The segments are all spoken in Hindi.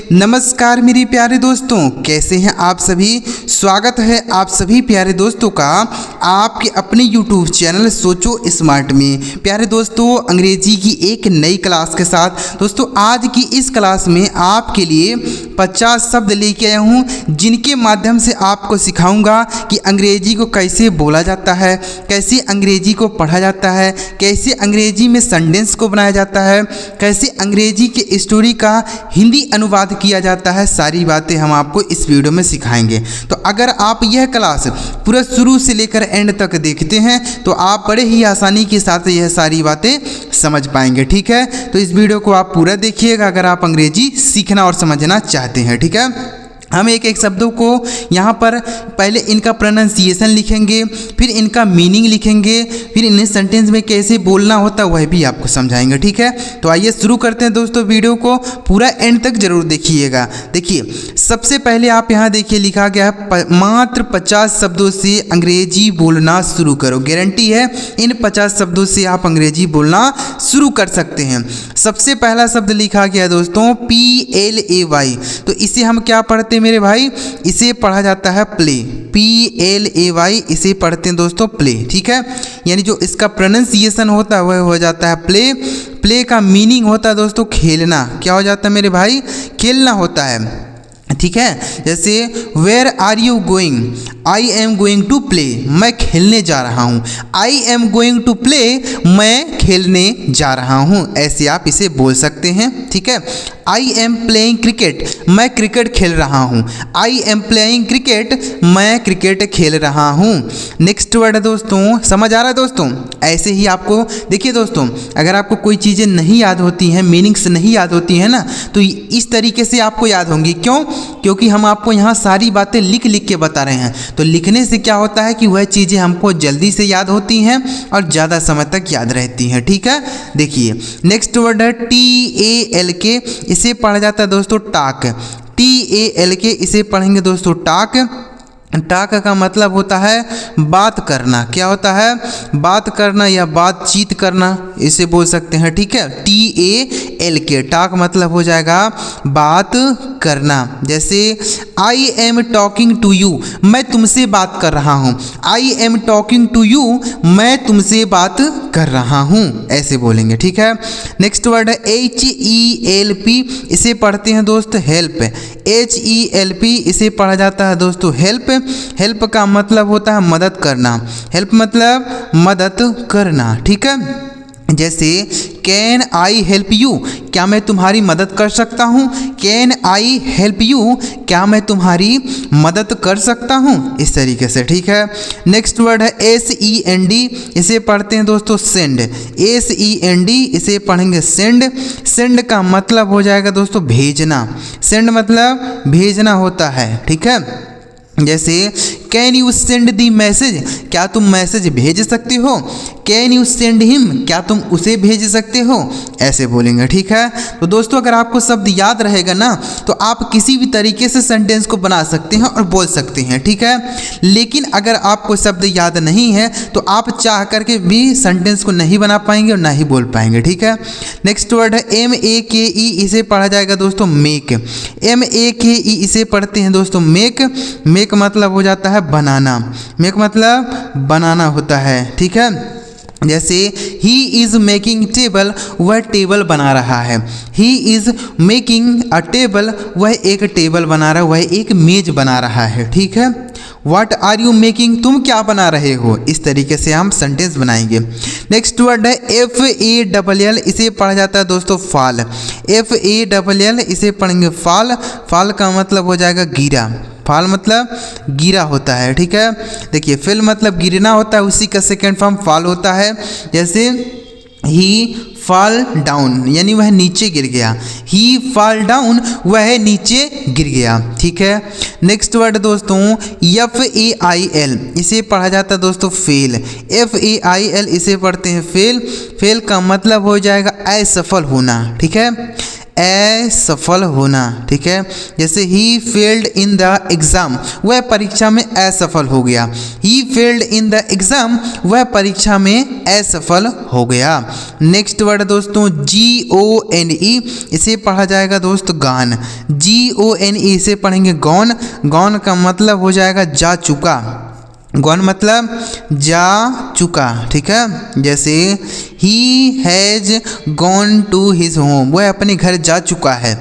नमस्कार मेरे प्यारे दोस्तों, कैसे हैं आप सभी। स्वागत है आप सभी प्यारे दोस्तों का आपके अपने YouTube चैनल सोचो स्मार्ट में। प्यारे दोस्तों, अंग्रेजी की एक नई क्लास के साथ दोस्तों आज की इस क्लास में आपके लिए 50 शब्द लेके आया हूँ, जिनके माध्यम से आपको सिखाऊंगा कि अंग्रेजी को कैसे बोला जाता है, कैसे अंग्रेजी को पढ़ा जाता है, कैसे अंग्रेजी में सेंटेंस को बनाया जाता है, कैसे अंग्रेजी के स्टोरी का हिंदी अनुवाद किया जाता है। सारी बातें हम आपको इस वीडियो में सिखाएंगे। तो अगर आप यह क्लास पूरा शुरू से लेकर एंड तक देखते हैं तो आप बड़े ही आसानी के साथ यह सारी बातें समझ पाएंगे। ठीक है, तो इस वीडियो को आप पूरा देखिएगा अगर आप अंग्रेजी सीखना और समझना चाहते हैं। ठीक है, हम एक एक शब्दों को यहाँ पर पहले इनका प्रोनाउंसिएशन लिखेंगे, फिर इनका मीनिंग लिखेंगे, फिर इन्हें सेंटेंस में कैसे बोलना होता है वह भी आपको समझाएंगे। ठीक है, तो आइए शुरू करते हैं दोस्तों। वीडियो को पूरा एंड तक जरूर देखिएगा। देखिए, सबसे पहले आप यहाँ देखिए लिखा गया है मात्र 50 शब्दों से अंग्रेजी बोलना शुरू करो। गारंटी है इन 50 शब्दों से आप अंग्रेजी बोलना शुरू कर सकते हैं। सबसे पहला शब्द लिखा गया है दोस्तों PLAY। तो इसे हम क्या पढ़ते हैं मेरे भाई, इसे पढ़ा जाता है प्ले। PLAY इसे पढ़ते हैं दोस्तों प्ले। ठीक है, यानी जो इसका प्रोनाउंसिएशन होता है वह हो जाता है प्ले। प्ले का मीनिंग होता है दोस्तों खेलना। क्या हो जाता है मेरे भाई, खेलना होता है। ठीक है, जैसे where are you going, I am going to play, मैं खेलने जा रहा हूँ। I am going to play, मैं खेलने जा रहा हूँ, ऐसे आप इसे बोल सकते हैं। ठीक है, आई एम प्लेइंग क्रिकेट, मैं क्रिकेट खेल रहा हूँ। आई एम प्लेइंग क्रिकेट, मैं क्रिकेट खेल रहा हूँ। नेक्स्ट वर्ड है दोस्तों, समझ आ रहा है दोस्तों। ऐसे ही आपको देखिए दोस्तों, अगर आपको कोई चीज़ें नहीं याद होती हैं, मीनिंग्स नहीं याद होती हैं ना, तो इस तरीके से आपको याद होंगी। क्यों? क्योंकि हम आपको यहाँ सारी बातें लिख लिख के बता रहे हैं। तो लिखने से क्या होता है कि वह चीज़ें हमको जल्दी से याद होती हैं और ज़्यादा समय तक याद रहती हैं। ठीक है, देखिए नेक्स्ट वर्ड है TALK, इसे पढ़ा जाता है दोस्तों टाक। TALK इसे पढ़ेंगे दोस्तों टाक। टाक का मतलब होता है बात करना। क्या होता है, बात करना या बातचीत करना, इसे बोल सकते हैं। ठीक है, TALK टाक मतलब हो जाएगा बात करना। जैसे I am talking to you, मैं तुमसे बात कर रहा हूँ। I am talking to you, मैं तुमसे बात कर रहा हूँ, ऐसे बोलेंगे। ठीक है, नेक्स्ट वर्ड है HELP, इसे पढ़ते हैं दोस्त हेल्प। HELP इसे पढ़ा जाता है दोस्तों हेल्प। हेल्प का मतलब होता है मदद करना। हेल्प मतलब मदद करना। ठीक है, जैसे कैन आई हेल्प यू, क्या मैं तुम्हारी मदद कर सकता हूँ। कैन आई हेल्प यू, क्या मैं तुम्हारी मदद कर सकता हूँ, इस तरीके से। ठीक है, नेक्स्ट वर्ड है SEND, इसे पढ़ते हैं दोस्तों सेंड। SEND इसे पढ़ेंगे सेंड। सेंड का मतलब हो जाएगा दोस्तों भेजना। सेंड मतलब भेजना होता है। ठीक है, जैसे can you send the message, क्या तुम मैसेज भेज सकते हो। कैन यू सेंड हिम, क्या तुम उसे भेज सकते हो, ऐसे बोलेंगे। ठीक है, तो दोस्तों अगर आपको शब्द याद रहेगा ना तो आप किसी भी तरीके से सेंटेंस को बना सकते हैं और बोल सकते हैं। ठीक है, लेकिन अगर आपको शब्द याद नहीं है तो आप चाह करके भी सेंटेंस को नहीं बना पाएंगे और ना ही बोल पाएंगे। ठीक है, नेक्स्ट वर्ड है MAKE, इसे पढ़ा जाएगा दोस्तों मेक। MAKE इसे पढ़ते हैं दोस्तों मेक। मेक मतलब हो जाता है बनाना। मेक मतलब बनाना होता है। ठीक है, जैसे ही इज़ मेकिंग टेबल, वह टेबल बना रहा है। He is making a table, वह एक टेबल बना रहा है, वह एक मेज बना रहा है। ठीक है, व्हाट आर यू मेकिंग, तुम क्या बना रहे हो, इस तरीके से हम सेंटेंस बनाएंगे। नेक्स्ट वर्ड है FALL, इसे पढ़ा जाता है दोस्तों फाल। FALL इसे पढ़ेंगे फाल। फाल का मतलब हो जाएगा गिरा। फाल मतलब गिरा होता है। ठीक है, देखिए फेल मतलब गिरना होता है, उसी का सेकेंड फॉर्म फाल होता है। जैसे ही फॉल डाउन, यानी वह नीचे गिर गया। ही फॉल डाउन, वह नीचे गिर गया। ठीक है, नेक्स्ट वर्ड दोस्तों FAIL, इसे पढ़ा जाता है दोस्तों फेल। FAIL इसे पढ़ते हैं फेल। फेल का मतलब हो जाएगा असफल होना। ठीक है, असफल होना, ठीक है। जैसे he failed in the exam, वह परीक्षा में असफल हो गया। He failed in the exam, वह परीक्षा में असफल हो गया। नेक्स्ट वर्ड दोस्तों GONE, इसे पढ़ा जाएगा दोस्तों गान। GONE इसे पढ़ेंगे गॉन। गॉन का मतलब हो जाएगा जा चुका। गॉन मतलब जा चुका, ठीक है। जैसे he has gone to his home, वह अपने घर जा चुका है।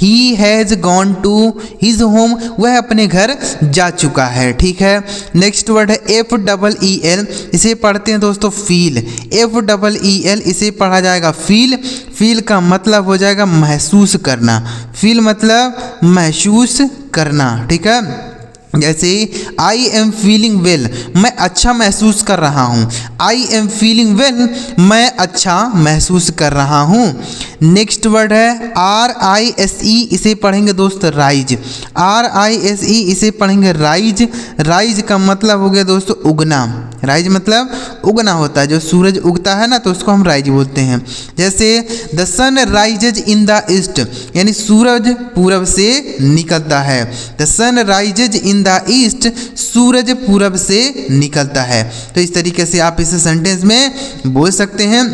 He has gone to his home, वह अपने घर जा चुका है, ठीक है। नेक्स्ट वर्ड है FEEL, इसे पढ़ते हैं दोस्तों फील। FEEL इसे पढ़ा जाएगा फील। फील का मतलब हो जाएगा महसूस करना। फील मतलब महसूस करना, ठीक है। जैसे आई एम फीलिंग वेल, मैं अच्छा महसूस कर रहा हूँ। आई एम फीलिंग वेल, मैं अच्छा महसूस कर रहा हूँ। नेक्स्ट वर्ड है RISE, इसे पढ़ेंगे दोस्त राइज। RISE इसे पढ़ेंगे राइज। राइज का मतलब हो गया दोस्तों उगना। राइज मतलब उगना होता है, जो सूरज उगता है ना तो उसको हम राइज बोलते हैं। जैसे the sun rises in the east, यानी सूरज पूरब से निकलता है। The sun rises in the east, सूरज पूरब से निकलता है। तो इस तरीके से आप इस सेंटेंस में बोल सकते हैं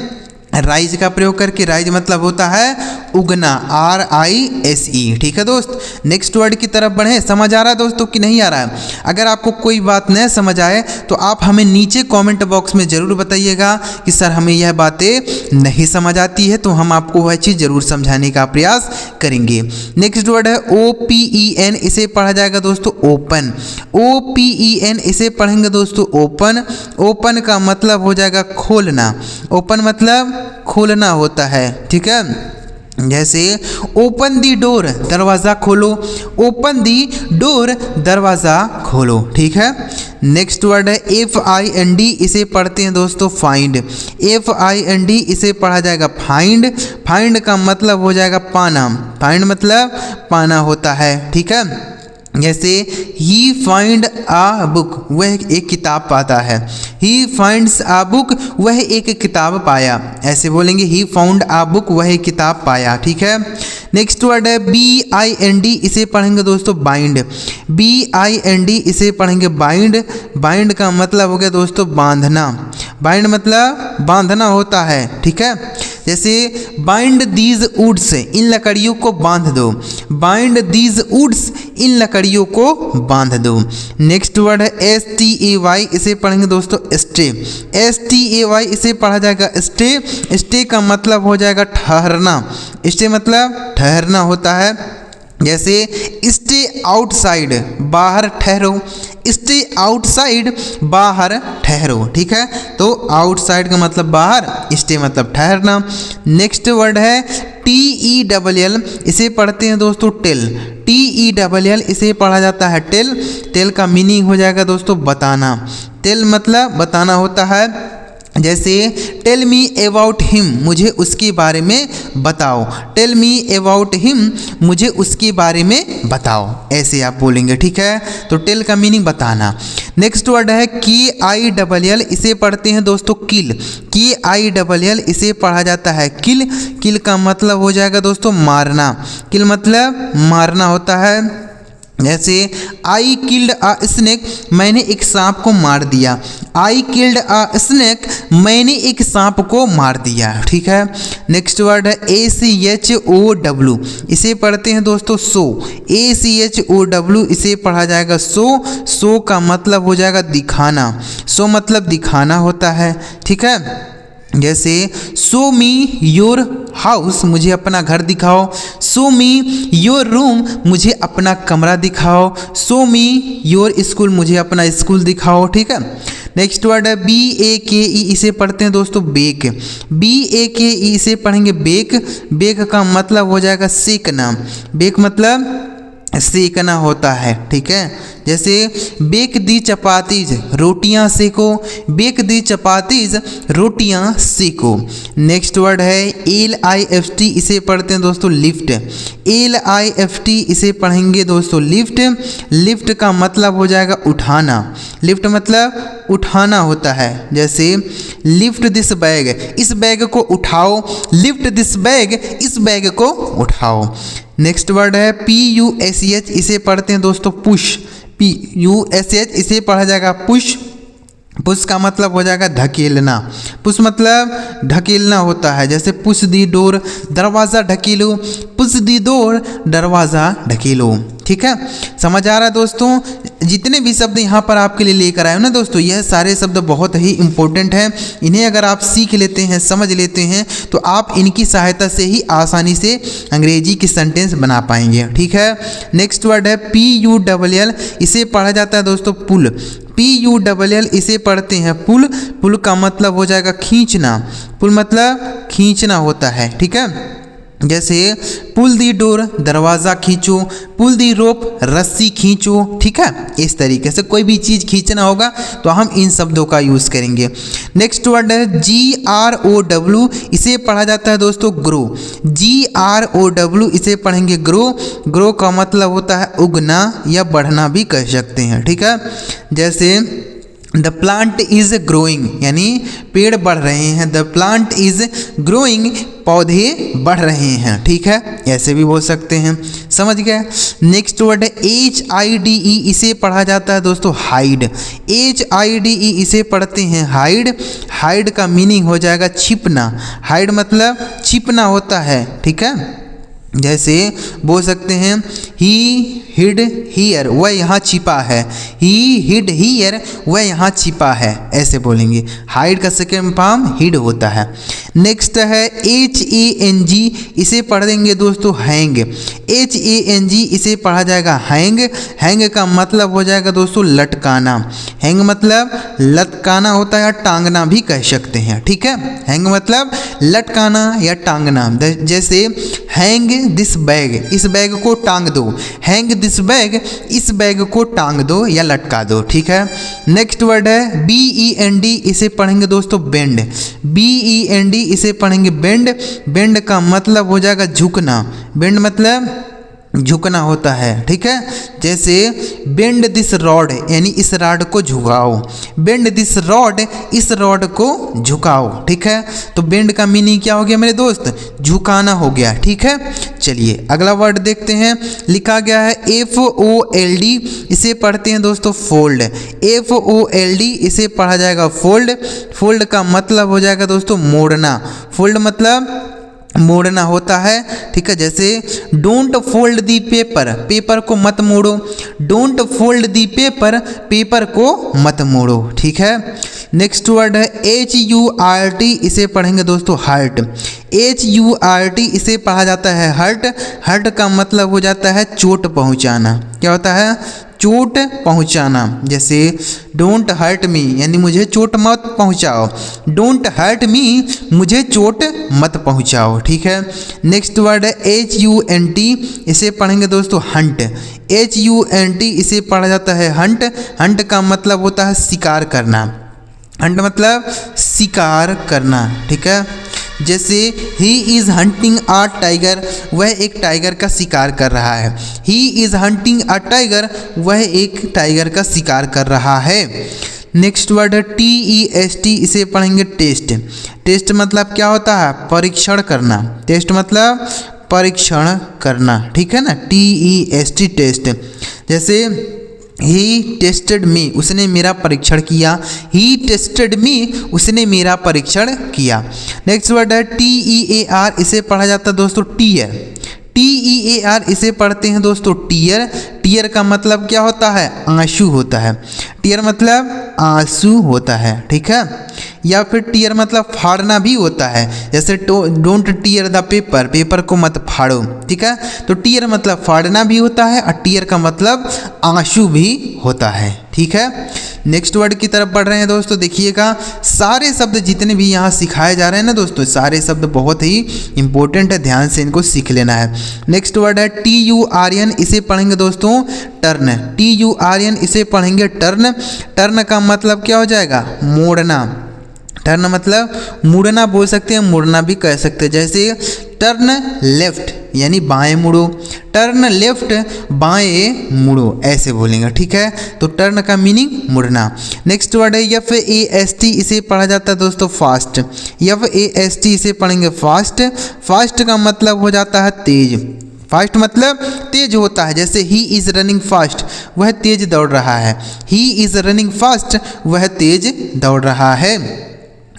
राइज का प्रयोग करके। राइज मतलब होता है उगना, RISE, ठीक है दोस्त। नेक्स्ट वर्ड की तरफ बढ़े। समझ आ रहा है दोस्तों कि नहीं आ रहा है? अगर आपको कोई बात न समझ आए तो आप हमें नीचे कमेंट बॉक्स में ज़रूर बताइएगा कि सर हमें यह बातें नहीं समझ आती है, तो हम आपको वह चीज़ ज़रूर समझाने का प्रयास करेंगे। नेक्स्ट वर्ड है OPEN, इसे पढ़ा जाएगा दोस्तों ओपन। OPEN इसे पढ़ेंगे दोस्तों ओपन। ओपन का मतलब हो जाएगा खोलना। ओपन मतलब खोलना होता है, ठीक है। जैसे ओपन दी डोर, दरवाज़ा खोलो। ओपन दी डोर, दरवाज़ा खोलो, ठीक है। नेक्स्ट वर्ड है FIND, इसे पढ़ते हैं दोस्तों फाइंड। FIND इसे पढ़ा जाएगा फाइंड। फाइंड का मतलब हो जाएगा पाना। फाइंड मतलब पाना होता है, ठीक है। जैसे ही फाइंड आ बुक, वह एक किताब पाता है। ही फाइंड्स आ बुक, वह एक किताब पाया। ऐसे बोलेंगे ही फाउंड आ बुक, वह एक किताब पाया, ठीक है। नेक्स्ट वर्ड है BIND, इसे पढ़ेंगे दोस्तों बाइंड। BIND इसे पढ़ेंगे बाइंड। बाइंड का मतलब हो गया दोस्तों बांधना। बाइंड मतलब बांधना होता है, ठीक है। जैसे बाइंड दीज वुड्स, इन लकड़ियों को बांध दो। बाइंड दीज वुड्स, इन लकड़ियों को बांध दो। नेक्स्ट वर्ड है STAY, इसे पढ़ेंगे दोस्तों स्टे। STAY इसे पढ़ा जाएगा स्टे। स्टे का मतलब हो जाएगा ठहरना। स्टे मतलब ठहरना होता है। जैसे स्टे आउटसाइड, बाहर ठहरो। स्टे आउटसाइड, बाहर ठहरो, ठीक है। तो आउटसाइड का मतलब बाहर, स्टे मतलब ठहरना। नेक्स्ट वर्ड है TELL, इसे पढ़ते हैं दोस्तों टेल। TELL इसे पढ़ा जाता है टेल। टेल का मीनिंग हो जाएगा दोस्तों बताना। टेल मतलब बताना होता है। जैसे टेल मी अबाउट हिम, मुझे उसके बारे में बताओ। टेल मी अबाउट हिम, मुझे उसके बारे में बताओ, ऐसे आप बोलेंगे, ठीक है। तो टेल का मीनिंग बताना। नेक्स्ट वर्ड है KILL, इसे पढ़ते हैं दोस्तों किल। KILL इसे पढ़ा जाता है किल। किल का मतलब हो जाएगा दोस्तों मारना। किल मतलब मारना होता है। जैसे आई किल्ड अ स्नेक, मैंने एक सांप को मार दिया। आई किल्ड अ स्नेक, मैंने एक सांप को मार दिया, ठीक है। नेक्स्ट वर्ड है ACHOW, इसे पढ़ते हैं दोस्तों सो। ACHOW इसे पढ़ा जाएगा सो। सो का मतलब हो जाएगा दिखाना। सो मतलब दिखाना होता है, ठीक है। जैसे शो मी योर हाउस, मुझे अपना घर दिखाओ। शो मी योर रूम, मुझे अपना कमरा दिखाओ। शो मी योर स्कूल, मुझे अपना स्कूल दिखाओ, ठीक है। नेक्स्ट वर्ड है BAKE, इसे पढ़ते हैं दोस्तों बेक। BAKE इसे पढ़ेंगे बेक। बेक का मतलब हो जाएगा सेकना। बेक मतलब सेकना होता है, ठीक है। जैसे बेक दी चपातीज, रोटियां सेको, बेक दी चपातीज, रोटियां सेको। नेक्स्ट वर्ड है LIFT, इसे पढ़ते हैं दोस्तों लिफ्ट। LIFT इसे पढ़ेंगे दोस्तों लिफ्ट। लिफ्ट का मतलब हो जाएगा उठाना। लिफ्ट मतलब उठाना होता है। जैसे लिफ्ट दिस बैग, इस बैग को उठाओ, लिफ्ट दिस बैग, इस बैग को उठाओ। नेक्स्ट वर्ड है PUSH, इसे पढ़ते हैं दोस्तों पुश। PUSH इसे पढ़ा जाएगा पुश। पुश का मतलब हो जाएगा धकेलना। पुश मतलब ढकेलना होता है। जैसे पुश दी डोर, दरवाज़ा ढकेलो, पुश दी डोर, दरवाज़ा ढकेलो, ठीक है। समझ आ रहा है दोस्तों। जितने भी शब्द यहाँ पर आपके लिए लेकर आए हो ना दोस्तों, यह सारे शब्द बहुत ही इम्पोर्टेंट हैं। इन्हें अगर आप सीख लेते हैं, समझ लेते हैं, तो आप इनकी सहायता से ही आसानी से अंग्रेजी की सेंटेंस बना पाएंगे, ठीक है। नेक्स्ट वर्ड है PULL, इसे पढ़ा जाता है दोस्तों पुल। PULL इसे पढ़ते हैं पुल। पुल का मतलब हो जाएगा खींचना। पुल मतलब खींचना होता है, ठीक है। जैसे पुल दी डोर, दरवाज़ा खींचो, पुल दी रोप, रस्सी खींचो, ठीक है। इस तरीके से कोई भी चीज़ खींचना होगा तो हम इन शब्दों का यूज़ करेंगे। नेक्स्ट वर्ड है GROW, इसे पढ़ा जाता है दोस्तों ग्रो। GROW इसे पढ़ेंगे ग्रो। ग्रो का मतलब होता है उगना या बढ़ना भी कह सकते हैं, ठीक है। जैसे द प्लांट इज़ ग्रोइंग, यानी पेड़ बढ़ रहे हैं। द प्लांट इज़ ग्रोइंग, पौधे बढ़ रहे हैं, ठीक है। ऐसे भी बोल सकते हैं, समझ गए। नेक्स्ट वर्ड है HIDE, इसे पढ़ा जाता है दोस्तों हाइड। HIDE इसे पढ़ते हैं हाइड। हाइड का मीनिंग हो जाएगा छिपना। हाइड मतलब छिपना होता है, ठीक है। जैसे बोल सकते हैं ही हिड हियर, वह यहाँ छिपा है। ही हिड हियर, वह यहाँ छिपा है, ऐसे बोलेंगे। हाइड का सेकेंड फॉर्म हिड होता है। नेक्स्ट है HANG, इसे पढ़ देंगे दोस्तों हैंग। HANG इसे पढ़ा जाएगा हैंग। हैंग का मतलब हो जाएगा दोस्तों लटकाना। हैंग मतलब लटकाना होता है, या टांगना भी कह सकते हैं, ठीक है। हैंग मतलब लटकाना या टांगना। जैसे हैंग दिस बैग, इस बैग को टांग दो। हैंग दिस बैग, इस बैग को टांग दो या लटका दो, ठीक है। नेक्स्ट वर्ड है BEND, इसे पढ़ेंगे दोस्तों बेंड। BEND इसे पढ़ेंगे बेंड। बेंड का मतलब हो जाएगा झुकना। बेंड मतलब झुकना होता है, ठीक है। जैसे बेंड दिस रॉड, यानी इस रॉड को झुकाओ। बेंड दिस रॉड, इस रॉड को झुकाओ, ठीक है। तो बेंड का मीनिंग क्या हो गया मेरे दोस्त? झुकाना हो गया, ठीक है। चलिए अगला वर्ड देखते हैं। लिखा गया है FOLD, इसे पढ़ते हैं दोस्तों फोल्ड। FOLD इसे पढ़ा जाएगा फोल्ड। फोल्ड का मतलब हो जाएगा दोस्तों मोड़ना। फोल्ड मतलब मोड़ना होता है, ठीक है। जैसे don't fold the paper, paper को मत मोड़ो। Don't fold the paper, paper को मत मोड़ो, ठीक है। नेक्स्ट वर्ड है HURT, इसे पढ़ेंगे दोस्तों हर्ट। HURT इसे पढ़ा जाता है हर्ट। हर्ट का मतलब हो जाता है चोट पहुंचाना। क्या होता है? चोट पहुंचाना। जैसे डोंट हर्ट मी, यानी मुझे चोट मत पहुंचाओ। डोंट हर्ट मी, मुझे चोट मत पहुंचाओ, ठीक है। नेक्स्ट वर्ड है HUNT, इसे पढ़ेंगे दोस्तों हंट। HUNT इसे पढ़ा जाता है हंट। हंट का मतलब होता है शिकार करना। हंट मतलब शिकार करना, ठीक है। जैसे he is hunting a tiger, वह एक टाइगर का शिकार कर रहा है। He is hunting a tiger, वह एक टाइगर का शिकार कर रहा है। नेक्स्ट वर्ड है TEST, इसे पढ़ेंगे टेस्ट। टेस्ट मतलब क्या होता है? परीक्षण करना। टेस्ट मतलब परीक्षण करना, ठीक है ना। TEST test. जैसे ही टेस्टेड मी, उसने मेरा परीक्षण किया। ही टेस्टेड मी, उसने मेरा परीक्षण किया। नेक्स्ट वर्ड है TEAR, इसे पढ़ा जाता है दोस्तों टीयर। TEAR इसे पढ़ते हैं दोस्तों टीयर। टीयर का मतलब क्या होता है? आंसू होता है। टीयर मतलब आंसू होता है, ठीक है। या फिर टीयर मतलब फाड़ना भी होता है। जैसे don't tier the paper, paper को मत फाड़ो, ठीक है। तो टीयर मतलब फाड़ना भी होता है और टीयर का मतलब आंसू भी होता है, ठीक है। नेक्स्ट वर्ड की तरफ बढ़ रहे हैं दोस्तों। देखिएगा सारे शब्द जितने भी यहाँ सिखाए जा रहे हैं ना दोस्तों, सारे शब्द बहुत ही इंपॉर्टेंट है, ध्यान से इनको सीख लेना है। नेक्स्ट वर्ड है TURN, इसे पढ़ेंगे दोस्तों टर्न। TURN इसे पढ़ेंगे टर्न। टर्न का मतलब क्या हो जाएगा? मोड़ना। टर्न मतलब मुड़ना बोल सकते हैं, मुड़ना भी कह सकते हैं। जैसे टर्न लेफ्ट यानी बाएं मुड़ो, टर्न लेफ्ट बाएं मुड़ो, ऐसे बोलेंगे, ठीक है। तो टर्न का मीनिंग मुड़ना। नेक्स्ट वर्ड है FAST, इसे पढ़ा जाता है दोस्तों फास्ट। FAST इसे पढ़ेंगे फास्ट। फास्ट का मतलब हो जाता है तेज। फास्ट मतलब तेज होता है। जैसे ही इज़ रनिंग फास्ट, वह तेज दौड़ रहा है। ही इज़ रनिंग फास्ट, वह तेज दौड़ रहा है।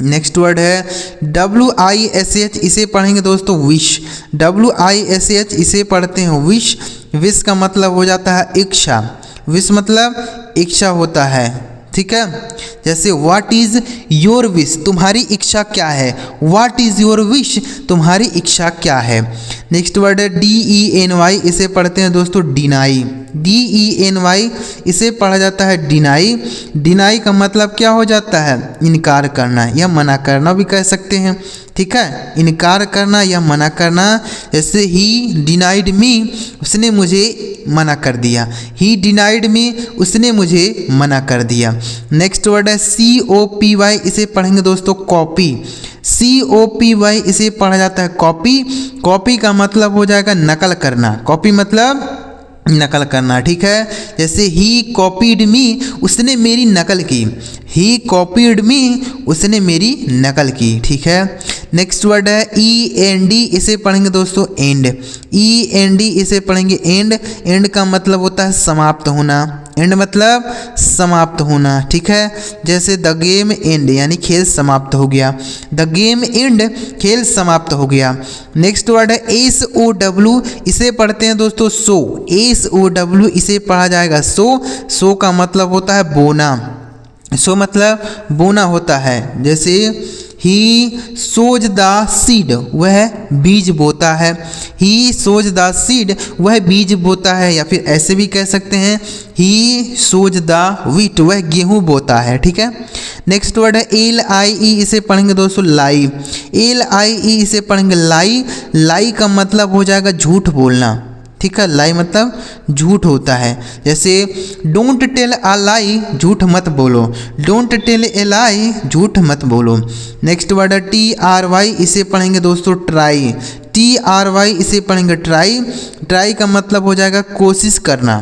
नेक्स्ट वर्ड है WISH, इसे पढ़ेंगे दोस्तों विश। WISH इसे पढ़ते हैं विश। विश का मतलब हो जाता है इच्छा। विश मतलब इच्छा होता है, ठीक है। जैसे व्हाट इज़ योर विश, तुम्हारी इच्छा क्या है। व्हाट इज़ योर विश, तुम्हारी इच्छा क्या है। नेक्स्ट वर्ड है DENY, इसे पढ़ते हैं दोस्तों डिनाई। DENY इसे पढ़ा जाता है डिनाई। डिनाई का मतलब क्या हो जाता है? इनकार करना या मना करना भी कह सकते हैं, ठीक है। इनकार करना या मना करना। जैसे ही डिनाइड मी, उसने मुझे मना कर दिया। ही डिनाइड मी, उसने मुझे मना कर दिया। नेक्स्ट वर्ड है COPY, इसे पढ़ेंगे दोस्तों कॉपी। COPY इसे पढ़ा जाता है कॉपी। कॉपी का मतलब हो जाएगा नकल करना। कॉपी मतलब नकल करना, ठीक है। जैसे ही कॉपीड मी, उसने मेरी नकल की। ही कॉपीड मी, उसने मेरी नकल की, ठीक है। नेक्स्ट वर्ड है END, इसे पढ़ेंगे दोस्तों एंड। END इसे पढ़ेंगे एंड। एंड का मतलब होता है समाप्त होना। एंड मतलब समाप्त होना, ठीक है। जैसे द गेम एंड यानी खेल समाप्त हो गया। द गेम एंड, खेल समाप्त हो गया। नेक्स्ट वर्ड है SOW, इसे पढ़ते हैं दोस्तों सो। SOW इसे पढ़ा जाएगा सो। सो का मतलब होता है बोना। सो मतलब बोना होता है। जैसे ही सोज द सीड, वह बीज बोता है। ही सोज द सीड, वह बीज बोता है। या फिर ऐसे भी कह सकते हैं ही सोज द वीट, वह गेहूँ बोता है, ठीक है। नेक्स्ट वर्ड है LIE, इसे पढ़ेंगे दोस्तों लाई। LIE इसे पढ़ेंगे लाई। लाई का मतलब हो जाएगा झूठ बोलना, ठीक है। लाई मतलब झूठ होता है। जैसे डोंट टेल अ लाई, झूठ मत बोलो। डोंट टेल ए लाई, झूठ मत बोलो। नेक्स्ट वर्ड है TRY, इसे पढ़ेंगे दोस्तों ट्राई। TRY इसे पढ़ेंगे ट्राई। ट्राई का मतलब हो जाएगा कोशिश करना,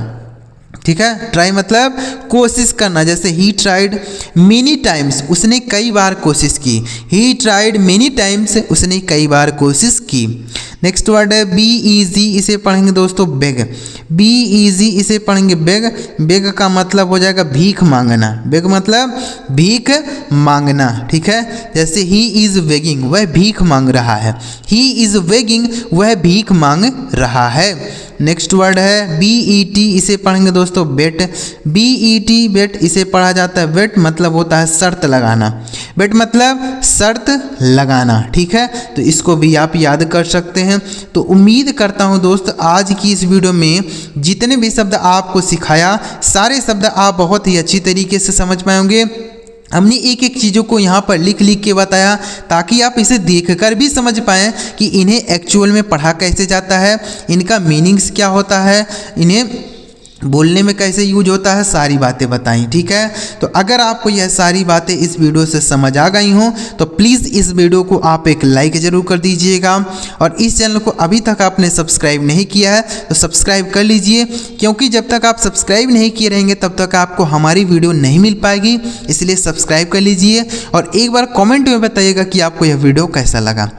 ठीक है। ट्राई मतलब कोशिश करना। जैसे ही ट्राइड मेनी टाइम्स, उसने कई बार कोशिश की। ही ट्राइड मेनी टाइम्स, उसने कई बार कोशिश की। नेक्स्ट वर्ड है BEG, इसे पढ़ेंगे दोस्तों बेग। BEG इसे पढ़ेंगे बेग। बेग का मतलब हो जाएगा भीख मांगना। बेग मतलब भीख मांगना, ठीक है। जैसे ही इज़ बेगिंग, वह भीख मांग रहा है। ही इज़ बेगिंग, वह भीख मांग रहा है। नेक्स्ट वर्ड है BET, इसे पढ़ेंगे दोस्तों बेट। BET बेट इसे पढ़ा जाता है बेट, मतलब होता है शर्त लगाना। बेट मतलब शर्त लगाना, ठीक है। तो इसको भी आप याद कर सकते हैं। तो उम्मीद करता हूं दोस्त आज की इस वीडियो में जितने भी शब्द आपको सिखाया, सारे शब्द आप बहुत ही अच्छी तरीके से समझ पाए होंगे। हमने एक एक चीज़ों को यहाँ पर लिख लिख के बताया ताकि आप इसे देखकर भी समझ पाएँ कि इन्हें एक्चुअल में पढ़ा कैसे जाता है, इनका मीनिंग्स क्या होता है, इन्हें बोलने में कैसे यूज होता है, सारी बातें बताई, ठीक है। तो अगर आपको यह सारी बातें इस वीडियो से समझ आ गई हों तो प्लीज़ इस वीडियो को आप एक लाइक ज़रूर कर दीजिएगा। और इस चैनल को अभी तक आपने सब्सक्राइब नहीं किया है तो सब्सक्राइब कर लीजिए, क्योंकि जब तक आप सब्सक्राइब नहीं किए रहेंगे तब तक आपको हमारी वीडियो नहीं मिल पाएगी। इसलिए सब्सक्राइब कर लीजिए और एक बार कॉमेंट में बताइएगा कि आपको यह वीडियो कैसा लगा।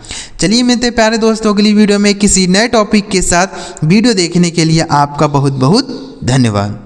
चलिए मिलते हैं प्यारे दोस्तों अगली वीडियो में किसी नए टॉपिक के साथ। वीडियो देखने के लिए आपका बहुत बहुत धन्यवाद।